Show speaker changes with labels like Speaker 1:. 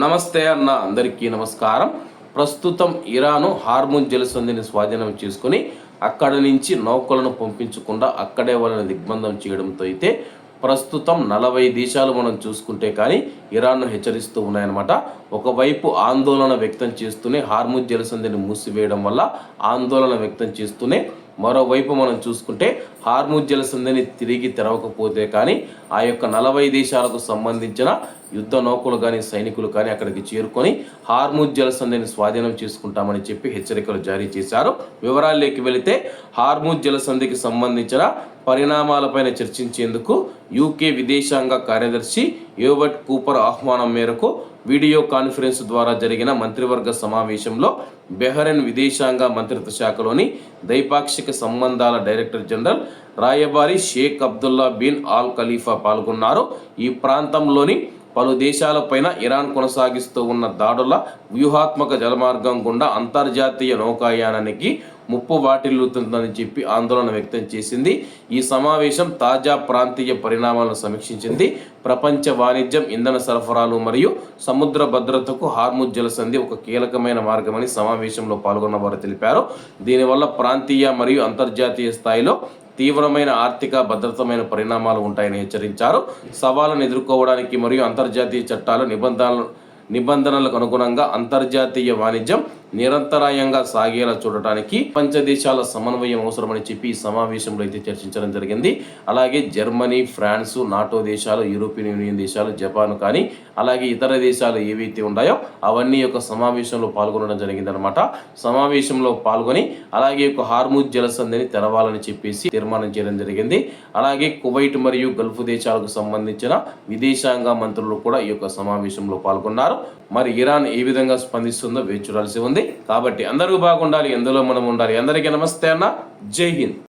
Speaker 1: నమస్తే అన్న అందరికీ నమస్కారం. ప్రస్తుతం ఇరాను హార్ముజ్ జలసంధిని స్వాధీనం చేసుకుని అక్కడి నుంచి నౌకలను పంపించకుండా అక్కడే వాళ్ళని దిగ్బంధం చేయడంతో అయితే ప్రస్తుతం 40 దేశాలు మనం చూసుకుంటే కానీ ఇరాన్ను హెచ్చరిస్తూ ఉన్నాయన్నమాట. ఒకవైపు ఆందోళన వ్యక్తం చేస్తూనే హార్ముజ్ జలసంధిని మూసివేయడం వల్ల ఆందోళన వ్యక్తం చేస్తూనే మరోవైపు మనం చూసుకుంటే హార్ముజ్ జలసంధిని తిరిగి తెరవకపోతే కానీ ఆ యొక్క 40 దేశాలకు సంబంధించిన యుద్ధ నౌకలు కానీ సైనికులు కానీ అక్కడికి చేరుకొని హార్ముజ్ జలసంధిని స్వాధీనం చేసుకుంటామని చెప్పి హెచ్చరికలు జారీ చేశారు. వివరాల్లోకి వెళితే హార్ముజ్ జలసంధికి సంబంధించిన పరిణామాలపైన చర్చించేందుకు యూకే విదేశాంగ కార్యదర్శి ఎవట్ కూపర్ ఆహ్వానం మేరకు వీడియో కాన్ఫరెన్స్ ద్వారా జరిగిన మంత్రివర్గ సమావేశంలో బెహ్రెయిన్ విదేశాంగ మంత్రిత్వ శాఖలోని ద్వైపాక్షిక సంబంధాల డైరెక్టర్ జనరల్ రాయబారి షేక్ అబ్దుల్లా బిన్ ఆల్ ఖలీఫా పాల్గొన్నారు. ఈ ప్రాంతంలోని పలు దేశాలపైన ఇరాన్ కొనసాగిస్తూ ఉన్న దాడుల వ్యూహాత్మక జలమార్గం గుండా అంతర్జాతీయ నౌకాయానానికి ముప్పు వాటిల్లుతుందని చెప్పి ఆందోళన వ్యక్తం చేసింది. ఈ సమావేశం తాజా ప్రాంతీయ పరిణామాలను సమీక్షించింది. ప్రపంచ వాణిజ్యం, ఇంధన సరఫరాలు మరియు సముద్ర భద్రతకు హార్ముజ్ జలసంధి ఒక కీలకమైన మార్గమని సమావేశంలో పాల్గొన్న వారు తెలిపారు. దీనివల్ల ప్రాంతీయ మరియు అంతర్జాతీయ స్థాయిలో తీవ్రమైన ఆర్థిక భద్రతమైన పరిణామాలు ఉంటాయని హెచ్చరించారు. సవాళ్ళను ఎదుర్కోవడానికి మరియు అంతర్జాతీయ చట్టాలు నిబంధనలకు అనుగుణంగా అంతర్జాతీయ వాణిజ్యం నిరంతరాయంగా సాగేలా చూడటానికి పంచదేశాల సమన్వయం అవసరమని చెప్పి ఈ సమావేశంలో అయితే చర్చించడం జరిగింది. అలాగే జర్మనీ, ఫ్రాన్సు, నాటో దేశాలు, యూరోపియన్ యూనియన్ దేశాలు, జపాన్ కానీ అలాగే ఇతర దేశాలు ఏవైతే ఉన్నాయో అవన్నీ యొక్క సమావేశంలో పాల్గొనడం జరిగిందనమాట. సమావేశంలో పాల్గొని అలాగే ఒక హార్ముజ్ జలసంధిని తెరవాలని చెప్పేసి తీర్మానం చేయడం జరిగింది. అలాగే కువైట్ మరియు గల్ఫ్ దేశాలకు సంబంధించిన విదేశాంగ మంత్రులు కూడా ఈ యొక్క సమావేశంలో పాల్గొన్నారు. మరి ఇరాన్ ఏ విధంగా స్పందిస్తుందో వేచి చూడాల్సి ఉంది. కాబట్టి అందరూ బాగుండాలి, ఎందులో మనం ఉండాలి. అందరికీ నమస్తే అన్న, జై హింద్.